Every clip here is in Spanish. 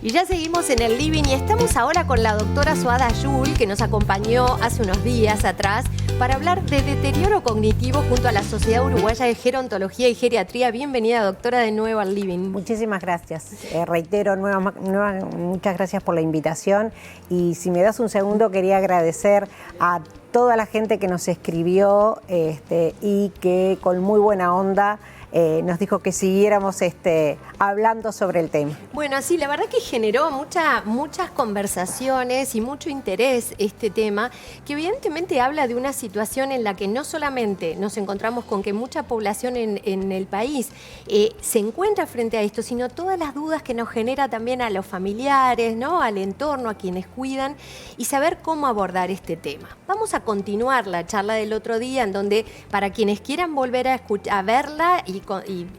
Y ya seguimos en el living y estamos ahora con la doctora Suada Yul, que nos acompañó hace unos días atrás para hablar de deterioro cognitivo junto a la Sociedad Uruguaya de Gerontología y Geriatría. Bienvenida, doctora, de nuevo al living. Muchísimas gracias. Reitero, muchas gracias por la invitación. Y si me das un segundo, quería agradecer a toda la gente que nos escribió y que con muy buena onda nos dijo que siguiéramos hablando sobre el tema. Bueno, sí, la verdad que generó muchas conversaciones y mucho interés este tema, que evidentemente habla de una situación en la que no solamente nos encontramos con que mucha población en el país se encuentra frente a esto, sino todas las dudas que nos genera también a los familiares, ¿no? Al entorno, a quienes cuidan, y saber cómo abordar este tema. Vamos a continuar la charla del otro día, en donde para quienes quieran volver a verla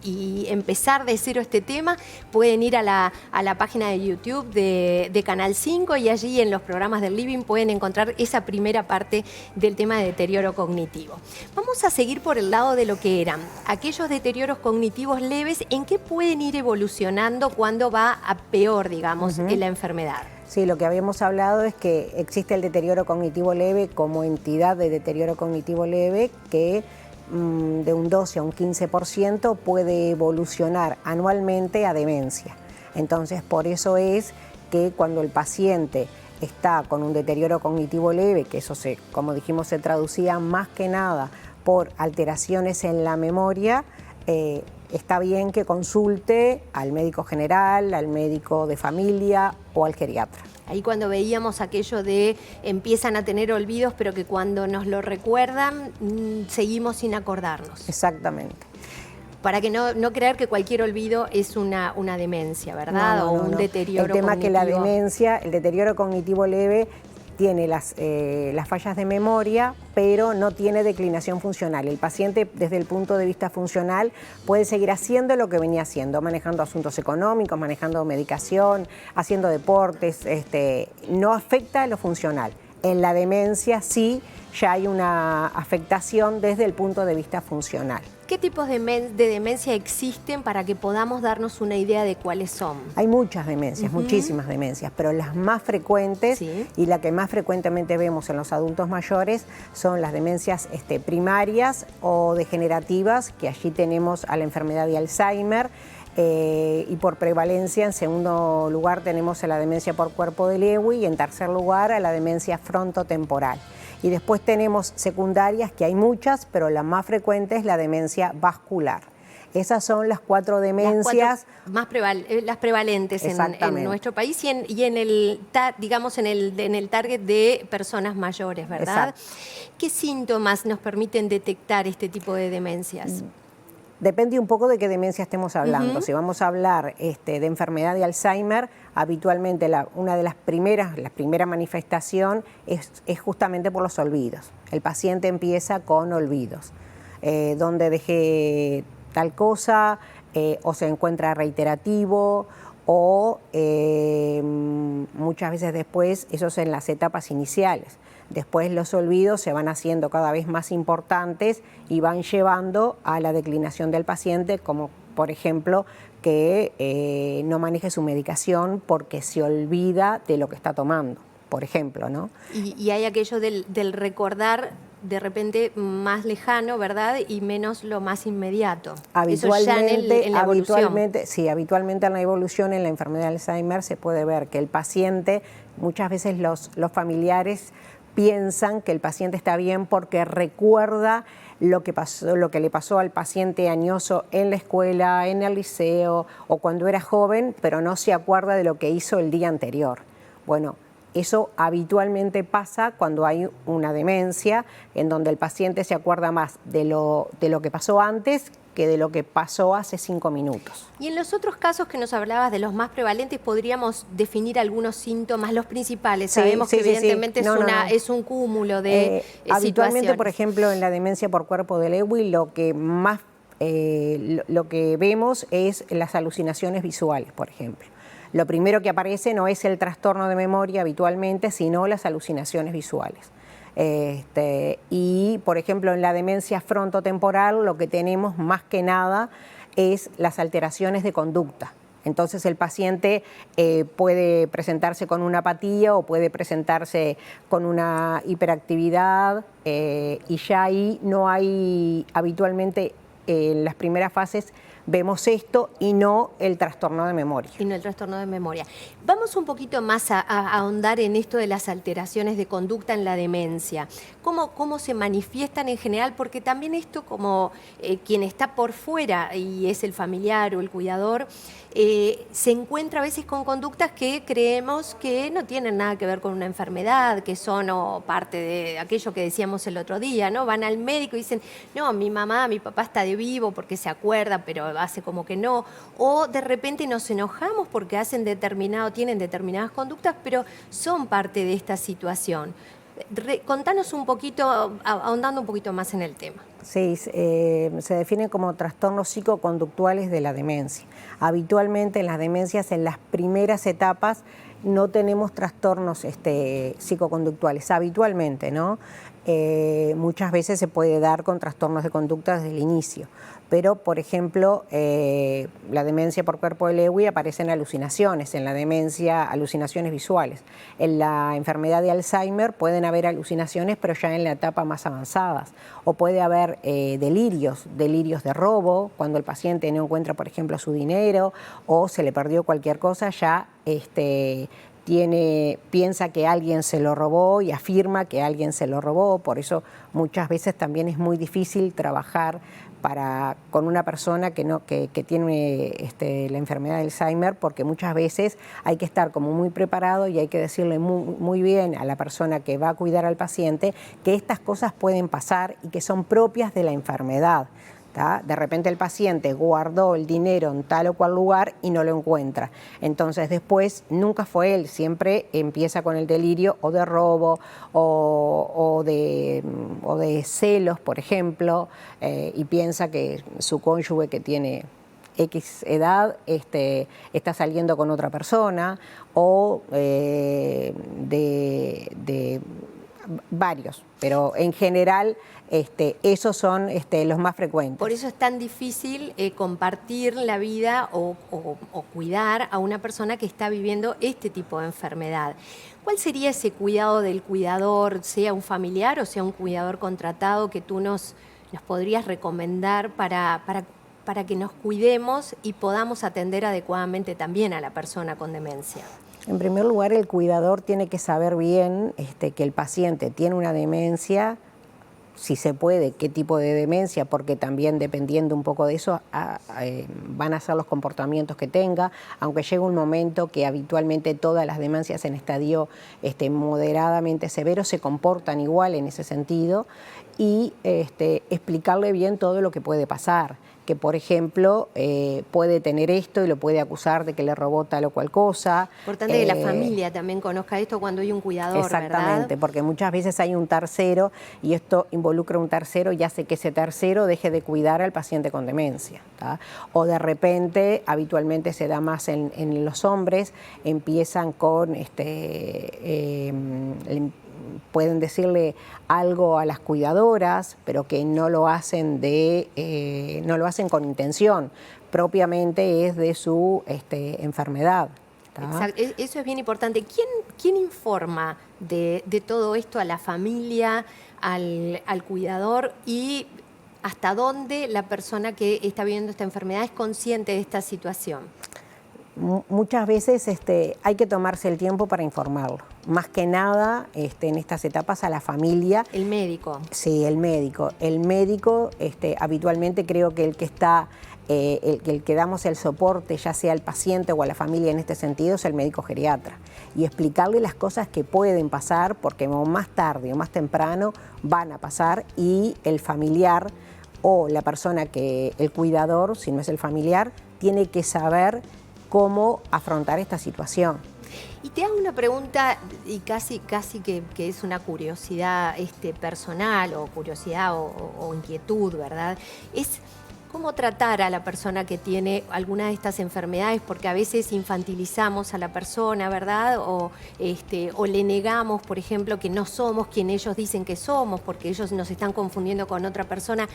y empezar de cero este tema, pueden ir a la página de YouTube de Canal 5 y allí en los programas del Living pueden encontrar esa primera parte del tema de deterioro cognitivo. Vamos a seguir por el lado de lo que eran aquellos deterioros cognitivos leves, en qué pueden ir evolucionando cuando va a peor, digamos, en la enfermedad. Sí, lo que habíamos hablado es que existe el deterioro cognitivo leve como entidad de deterioro cognitivo leve que de un 12 a un 15% puede evolucionar anualmente a demencia. Entonces, por eso es que cuando el paciente está con un deterioro cognitivo leve, que eso como dijimos, se traducía más que nada por alteraciones en la memoria, está bien que consulte al médico general, al médico de familia o al geriatra. Ahí cuando veíamos aquello de empiezan a tener olvidos, pero que cuando nos lo recuerdan, seguimos sin acordarnos. Exactamente. Para que no creer que cualquier olvido es una demencia, ¿verdad? No, o un deterioro cognitivo. El tema que la demencia, el deterioro cognitivo leve, tiene las fallas de memoria, pero no tiene declinación funcional. El paciente, desde el punto de vista funcional, puede seguir haciendo lo que venía haciendo, manejando asuntos económicos, manejando medicación, haciendo deportes, no afecta lo funcional. En la demencia sí ya hay una afectación desde el punto de vista funcional. ¿Qué tipos de demencia existen para que podamos darnos una idea de cuáles son? Hay muchas demencias, muchísimas demencias, pero las más frecuentes y la que más frecuentemente vemos en los adultos mayores son las demencias primarias o degenerativas, que allí tenemos a la enfermedad de Alzheimer, y por prevalencia, en segundo lugar, tenemos a la demencia por cuerpo de Lewy y en tercer lugar a la demencia frontotemporal. Y después tenemos secundarias, que hay muchas, pero la más frecuente es la demencia vascular. Esas son las 4 demencias más las prevalentes en nuestro país y en el target de personas mayores, ¿verdad? Exacto. ¿Qué síntomas nos permiten detectar este tipo de demencias? Depende un poco de qué demencia estemos hablando. Si vamos a hablar de enfermedad de Alzheimer, habitualmente una de la primera manifestación es justamente por los olvidos. El paciente empieza con olvidos, donde dejé tal cosa, o se encuentra reiterativo, o muchas veces después, eso es en las etapas iniciales. Después los olvidos se van haciendo cada vez más importantes y van llevando a la declinación del paciente, como por ejemplo que no maneje su medicación porque se olvida de lo que está tomando, por ejemplo, ¿no? Y hay aquello del recordar de repente más lejano, ¿verdad? Y menos lo más inmediato. Habitualmente en la evolución, en la enfermedad de Alzheimer se puede ver que el paciente, muchas veces los familiares piensan que el paciente está bien porque recuerda lo que le pasó al paciente añoso en la escuela, en el liceo o cuando era joven, pero no se acuerda de lo que hizo el día anterior. Bueno, eso habitualmente pasa cuando hay una demencia en donde el paciente se acuerda más de lo que pasó antes que de lo que pasó hace 5 minutos. Y en los otros casos que nos hablabas de los más prevalentes, ¿podríamos definir algunos síntomas, los principales? Sabemos que evidentemente es un cúmulo de habitualmente, por ejemplo, en la demencia por cuerpo de Lewy, lo que vemos es las alucinaciones visuales, por ejemplo. Lo primero que aparece no es el trastorno de memoria habitualmente, sino las alucinaciones visuales. Y, por ejemplo, en la demencia frontotemporal lo que tenemos más que nada es las alteraciones de conducta. Entonces el paciente puede presentarse con una apatía o puede presentarse con una hiperactividad y ya ahí no hay habitualmente en las primeras fases vemos esto y no el trastorno de memoria. Y no el trastorno de memoria. Vamos un poquito más a ahondar en esto de las alteraciones de conducta en la demencia. ¿Cómo se manifiestan en general? Porque también esto como quien está por fuera y es el familiar o el cuidador, se encuentra a veces con conductas que creemos que no tienen nada que ver con una enfermedad, que son parte de aquello que decíamos el otro día, ¿no? Van al médico y dicen, no, mi mamá, mi papá está de vivo porque se acuerda, pero hace como que no, o de repente nos enojamos porque tienen determinadas conductas, pero son parte de esta situación. Contanos un poquito, ahondando un poquito más en el tema. Sí, se definen como trastornos psicoconductuales de la demencia. Habitualmente en las demencias, en las primeras etapas, no tenemos trastornos psicoconductuales, habitualmente, ¿no? Muchas veces se puede dar con trastornos de conducta desde el inicio, pero, por ejemplo, la demencia por cuerpo de Lewy aparecen alucinaciones, en la demencia alucinaciones visuales. En la enfermedad de Alzheimer pueden haber alucinaciones, pero ya en la etapa más avanzadas, o puede haber delirios de robo, cuando el paciente no encuentra, por ejemplo, su dinero o se le perdió cualquier cosa, ya piensa que alguien se lo robó y afirma que alguien se lo robó. Por eso muchas veces también es muy difícil trabajar con una persona que tiene la enfermedad de Alzheimer, porque muchas veces hay que estar como muy preparado y hay que decirle muy bien a la persona que va a cuidar al paciente que estas cosas pueden pasar y que son propias de la enfermedad. De repente el paciente guardó el dinero en tal o cual lugar y no lo encuentra. Entonces después nunca fue él, siempre empieza con el delirio o de robo o de celos, por ejemplo, y piensa que su cónyuge que tiene X edad está saliendo con otra persona o de varios, pero en general esos son los más frecuentes. Por eso es tan difícil compartir la vida o cuidar a una persona que está viviendo este tipo de enfermedad. ¿Cuál sería ese cuidado del cuidador, sea un familiar o sea un cuidador contratado, que tú nos podrías recomendar para que nos cuidemos y podamos atender adecuadamente también a la persona con demencia? En primer lugar, el cuidador tiene que saber bien que el paciente tiene una demencia, si se puede, qué tipo de demencia, porque también dependiendo un poco de eso van a ser los comportamientos que tenga, aunque llega un momento que habitualmente todas las demencias en estadio moderadamente severo se comportan igual en ese sentido, y explicarle bien todo lo que puede pasar, que por ejemplo puede tener esto y lo puede acusar de que le robó tal o cual cosa. Importante que la familia también conozca esto cuando hay un cuidador, exactamente, ¿verdad? porque muchas veces hay un tercero y esto involucra a un tercero y hace que ese tercero deje de cuidar al paciente con demencia, ¿tá? O de repente, habitualmente se da más en los hombres, empiezan con pueden decirle algo a las cuidadoras, pero que no lo hacen no lo hacen con intención, propiamente es de su enfermedad. Exacto. Eso es bien importante. ¿Quién informa de todo esto a la familia, al cuidador, y hasta dónde la persona que está viviendo esta enfermedad es consciente de esta situación? Muchas veces hay que tomarse el tiempo para informarlo. Más que nada, en estas etapas, a la familia. ¿El médico? Sí, el médico. El médico, habitualmente creo que el que está, el que damos el soporte, ya sea al paciente o a la familia en este sentido, es el médico geriatra. Y explicarle las cosas que pueden pasar, porque más tarde o más temprano van a pasar, y el familiar o la persona el cuidador, si no es el familiar, tiene que saber cómo afrontar esta situación. Y te hago una pregunta, y casi que es una curiosidad personal, o curiosidad o inquietud, ¿verdad? Es cómo tratar a la persona que tiene alguna de estas enfermedades, porque a veces infantilizamos a la persona, ¿verdad? O le negamos, por ejemplo, que no somos quien ellos dicen que somos, porque ellos nos están confundiendo con otra persona.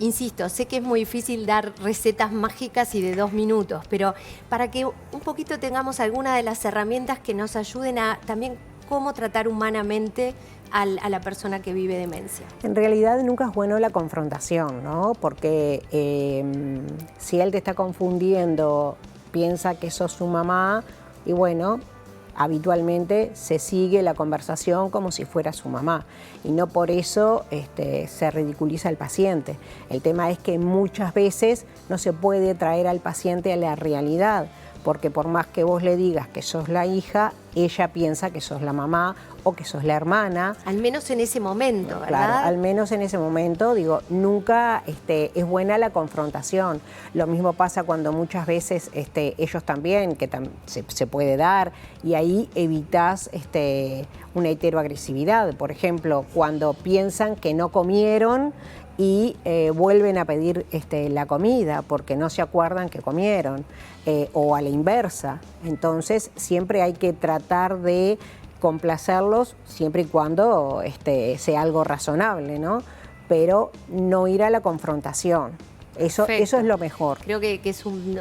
insisto, sé que es muy difícil dar recetas mágicas y de 2 minutos, pero para que un poquito tengamos alguna de las herramientas que nos ayuden a también cómo tratar humanamente a la persona que vive demencia. En realidad nunca es bueno la confrontación, ¿no? Porque si él te está confundiendo, piensa que sos su mamá y bueno, habitualmente se sigue la conversación como si fuera su mamá y no por eso se ridiculiza al paciente. El tema es que muchas veces no se puede traer al paciente a la realidad, porque por más que vos le digas que sos la hija, ella piensa que sos la mamá o que sos la hermana. Al menos en ese momento, ¿verdad? Claro, al menos en ese momento, digo, nunca es buena la confrontación. Lo mismo pasa cuando muchas veces ellos también, que se puede dar, y ahí evitas una heteroagresividad. Por ejemplo, cuando piensan que no comieron y vuelven a pedir la comida porque no se acuerdan que comieron, o a la inversa. Entonces siempre hay que tratar de complacerlos siempre y cuando sea algo razonable, ¿no? Pero no ir a la confrontación. Eso es lo mejor. Creo que es un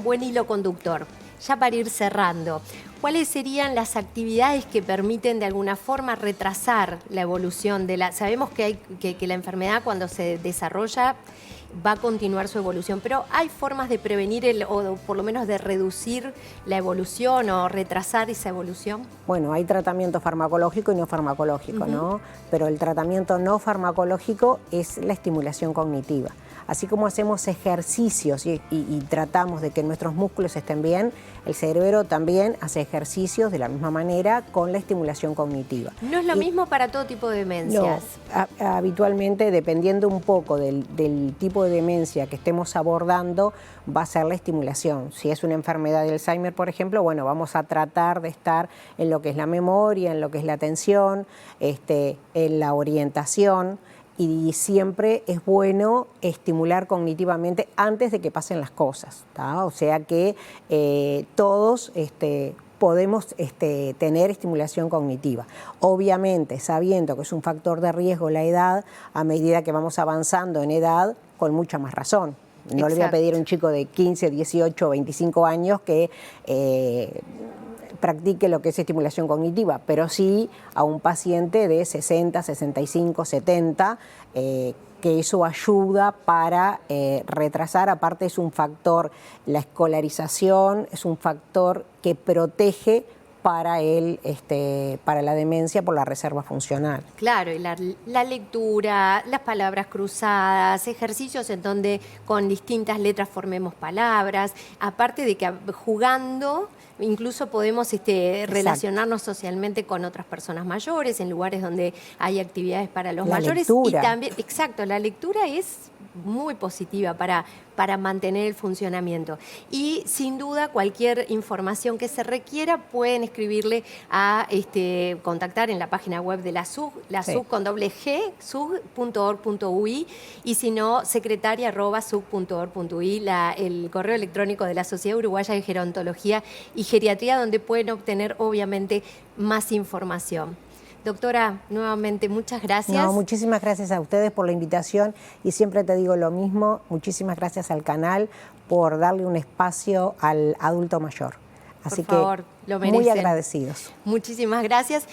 buen hilo conductor. Ya para ir cerrando, ¿cuáles serían las actividades que permiten de alguna forma retrasar la evolución de la... Sabemos que la enfermedad cuando se desarrolla va a continuar su evolución, pero ¿hay formas de prevenir o por lo menos de reducir la evolución o retrasar esa evolución? Bueno, hay tratamiento farmacológico y no farmacológico, ¿no? Pero el tratamiento no farmacológico es la estimulación cognitiva. Así como hacemos ejercicios y tratamos de que nuestros músculos estén bien, el cerebro también hace ejercicios de la misma manera con la estimulación cognitiva. ¿No es lo mismo para todo tipo de demencias? No, habitualmente, dependiendo un poco del tipo de demencia que estemos abordando, va a ser la estimulación. Si es una enfermedad de Alzheimer, por ejemplo, bueno, vamos a tratar de estar en lo que es la memoria, en lo que es la atención, en la orientación. Y siempre es bueno estimular cognitivamente antes de que pasen las cosas, ¿tá? O sea que todos podemos tener estimulación cognitiva. Obviamente, sabiendo que es un factor de riesgo la edad, a medida que vamos avanzando en edad, con mucha más razón. No le voy a pedir a un chico de 15, 18, 25 años que practique lo que es estimulación cognitiva, pero sí a un paciente de 60, 65, 70, que eso ayuda para retrasar. Aparte es un factor, la escolarización es un factor que protege para para la demencia por la reserva funcional. Claro, y la lectura, las palabras cruzadas, ejercicios en donde con distintas letras formemos palabras, aparte de que jugando incluso podemos relacionarnos socialmente con otras personas mayores en lugares donde hay actividades para los mayores. Lectura. Y también, exacto, la lectura es muy positiva para mantener el funcionamiento. Y sin duda cualquier información que se requiera pueden escribirle a contactar en la página web de la SUG, la SUG con doble G, sug.org.ui, y si no, secretaria@sug.org.ui, el correo electrónico de la Sociedad Uruguaya de Gerontología y Geriatría, donde pueden obtener obviamente más información. Doctora, nuevamente muchas gracias. No, muchísimas gracias a ustedes por la invitación y siempre te digo lo mismo, muchísimas gracias al canal por darle un espacio al adulto mayor. Así por favor, que lo merecen. muy agradecidos. Muchísimas gracias.